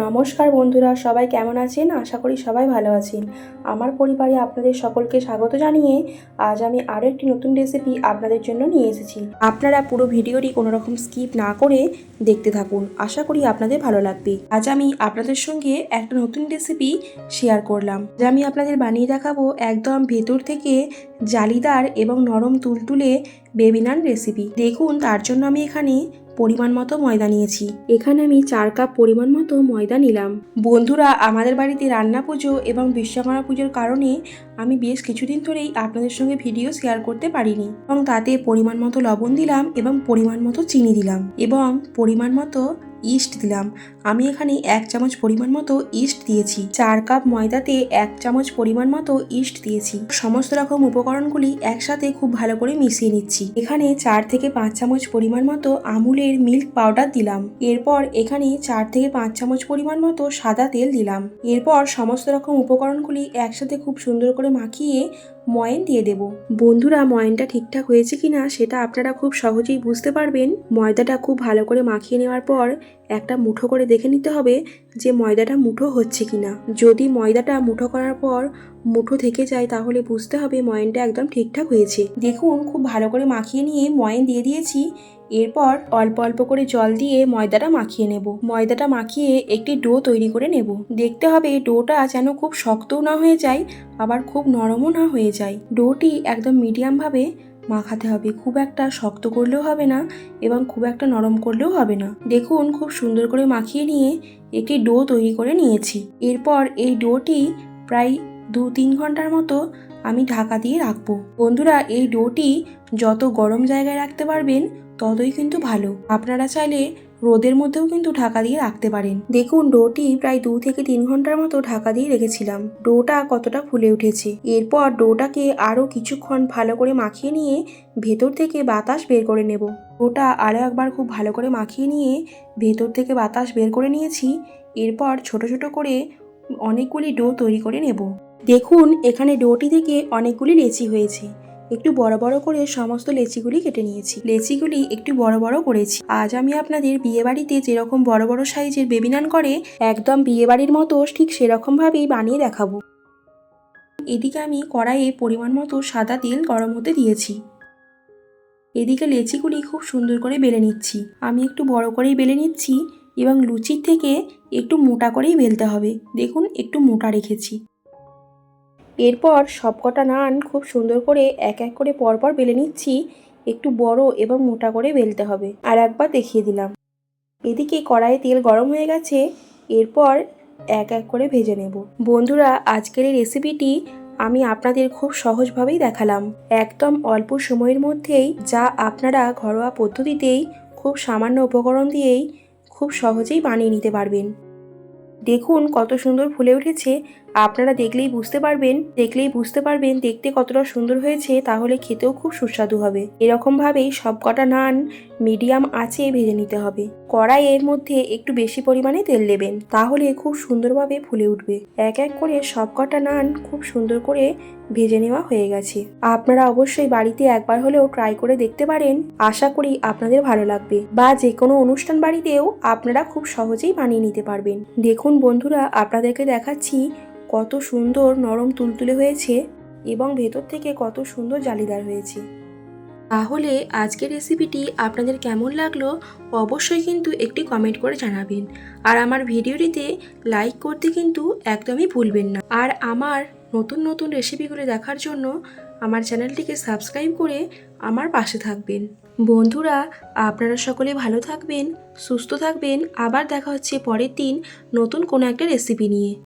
নমস্কার বন্ধুরা, সবাই কেমন আছেন? আশা করি সবাই ভালো আছেন। আমার পরিবারে আপনাদের সকলকে স্বাগত জানিয়ে আজ আমি আরও একটি নতুন রেসিপি আপনাদের জন্য নিয়ে এসেছি। আপনারা পুরো ভিডিওটি কোনো রকম স্কিপ না করে দেখতে থাকুন, আশা করি আপনাদের ভালো লাগবে। আজ আমি আপনাদের সঙ্গে একটা নতুন রেসিপি শেয়ার করলাম। আজ আমি আপনাদের বানিয়ে দেখাবো একদম ভেতর থেকে জালিদার এবং নরম তুলতুলে বেবি নান রেসিপি। দেখুন, তার জন্য আমি এখানে পরিমাণ মতো ময়দা নিয়েছি। এখানে আমি 4 কাপ পরিমাণ মতো ময়দা নিলাম। বন্ধুরা, আমাদের বাড়িতে রান্না পুজো এবং বিশ্বকর্মা পুজোর কারণে আমি বেশ কিছুদিন ধরেই আপনাদের সঙ্গে ভিডিও শেয়ার করতে পারিনি, এবং তাতে পরিমাণ মতো লবণ দিলাম এবং পরিমাণ মতো চিনি দিলাম এবং পরিমাণ মতো ইস্ট দিলাম। আমি এখানে 1 চামচ পরিমাণ মতো ইস্ট দিয়েছি। 4 কাপ ময়দাতে 1 চামচ পরিমাণ মতো ইস্ট দিয়েছি। সমস্ত রকম উপকরণগুলি একসাথে খুব ভালো করে মিশিয়ে নিচ্ছি। এখানে 4 থেকে 5 চামচ পরিমাণ মতো আমুলের মিল্ক পাউডার দিলাম। এরপর এখানে 4 থেকে 5 চামচ পরিমাণ মতো সাদা তেল দিলাম। এরপর সমস্ত রকম উপকরণগুলি একসাথে খুব সুন্দর করে মাখিয়ে ময়ান দিয়ে দেব। বন্ধুরা, ময়ানটা ঠিকঠাক হয়েছে কিনা সেটা আপনারা খুব সহজেই বুঝতে পারবেন। ময়দাটা খুব ভালো করে মাখিয়ে নেওয়ার পর একটা মুঠো করে দেখে নিতে হবে যে ময়দাটা মুঠো হচ্ছে কিনা। যদি ময়দাটা মুঠো করার পর মুঠো থেকে যায় তাহলে বুঝতে হবে ময়ানটা একদম ঠিকঠাক হয়েছে। দেখুন, খুব ভালো করে মাখিয়ে নিয়ে ময়ান দিয়ে দিয়েছি। এরপর অল্প অল্প করে জল দিয়ে ময়দাটা মাখিয়ে নেব। ময়দাটা মাখিয়ে একটি ডো তৈরি করে নেব। দেখতে হবে ডোটা যেন খুব শক্তও না হয়ে যায়, আবার খুব নরমও না হয়ে যায়। ডোটি একদম মিডিয়ামভাবে মাখাতে হবে, খুব একটা শক্ত করলেও হবে না এবং খুব একটা নরম করলেও হবে না। দেখুন, খুব সুন্দর করে মাখিয়ে নিয়ে একটি ডো তৈরি করে নিয়েছি। এরপর এই ডোটি প্রায় 2-3 ঘন্টার মতো আমি ঢাকা দিয়ে রাখবো। বন্ধুরা, এই ডোটি যত গরম জায়গায় রাখতে পারবেন ততই কিন্তু ভালো। আপনারা চাইলে রোদের মধ্যেও কিন্তু ঢাকা দিয়ে রাখতে পারেন। দেখুন, ডোটি প্রায় 2 থেকে 3 ঘন্টার মতো ঢাকা দিয়ে রেখেছিলাম। ডোটা কতটা ফুলে উঠেছে। এরপর ডোটাকে আরও কিছুক্ষণ ভালো করে মাখিয়ে নিয়ে ভেতর থেকে বাতাস বের করে নেব। ডোটা আরও একবার খুব ভালো করে মাখিয়ে নিয়ে ভেতর থেকে বাতাস বের করে নিয়েছি। এরপর ছোট ছোট করে অনেকগুলি ডো তৈরি করে নেব। দেখুন, এখানে ডোটি থেকে অনেকগুলি লেচি হয়েছে। একটু বড় বড় করে সমস্ত লেচিগুলি কেটে নিয়েছি। লেচিগুলি একটু বড় বড় করেছি। আজ আমি আপনাদের বিয়েবাড়িতে যেরকম বড় বড় সাইজের বেবি নান করে একদম বিয়েবাড়ির মতো ঠিক সেরকম ভাবেই বানিয়ে দেখাবো। এদিকে আমি কড়াইয়ে পরিমাণ মতো সাদা তেল গরম হতে দিয়েছি। এদিকে লেচিগুলি খুব সুন্দর করে বেলে নিচ্ছি। আমি একটু বড় করেই বেলে নিচ্ছি এবং লুচির থেকে একটু মোটা করেই বেলতে হবে। দেখুন, একটু মোটা রেখেছি। এরপর সবকটা নান খুব সুন্দর করে এক এক করে পরপর বেলে নিচ্ছি। একটু বড় এবং মোটা করে বেলতে হবে। আর একবার দেখিয়ে দিলাম। এদিকে কড়াইয়ে তেল গরম হয়ে গেছে। এরপর এক এক করে ভেজে নেব। বন্ধুরা, আজকের এই রেসিপিটি আমি আপনাদের খুব সহজভাবেই দেখালাম। একদম অল্প সময়ের মধ্যেই, যা আপনারা ঘরোয়া পদ্ধতিতেই খুব সামান্য উপকরণ দিয়েই খুব সহজেই বানিয়ে নিতে পারবেন। দেখুন কত সুন্দর ফুলে উঠেছে। আপনারা দেখলেই বুঝতে পারবেন দেখতে কতটা সুন্দর হয়েছে, তাহলে খেতেও খুব সুস্বাদু হবে। এরকমভাবেই সবকটা নান মিডিয়াম আঁচে ভেজে নিতে হবে। কড়াইয়ের মধ্যে একটু বেশি পরিমাণে তেল দেবেন, তাহলে খুব সুন্দরভাবে ফুলে উঠবে। এক এক করে সবকটা নান খুব সুন্দর করে ভেজে নেওয়া হয়ে গেছে। আপনারা অবশ্যই বাড়িতে একবার হলেও ট্রাই করে দেখতে পারেন। আশা করি আপনাদের ভালো লাগবে, বা যে কোনো অনুষ্ঠান বাড়িতেও আপনারা খুব সহজেই বানিয়ে নিতে পারবেন। দেখুন বন্ধুরা, আপনাদেরকে দেখাচ্ছি কত সুন্দর নরম তুলতুলে হয়েছে এবং ভেতর থেকে কত সুন্দর জালিদার হয়েছে। তাহলে আজকের রেসিপিটি আপনাদের কেমন লাগলো অবশ্যই কিন্তু একটি কমেন্ট করে জানাবেন। আর আমার ভিডিওটিতে লাইক করতে কিন্তু একদমই ভুলবেন না। আর আমার নতুন নতুন রেসিপিগুলো দেখার জন্য আমার চ্যানেলটিকে সাবস্ক্রাইব করে আমার পাশে থাকবেন। বন্ধুরা, আপনারা সকলে ভালো থাকবেন, সুস্থ থাকবেন। আবার দেখা হচ্ছে পরের দিন নতুন কোনো একটা রেসিপি নিয়ে।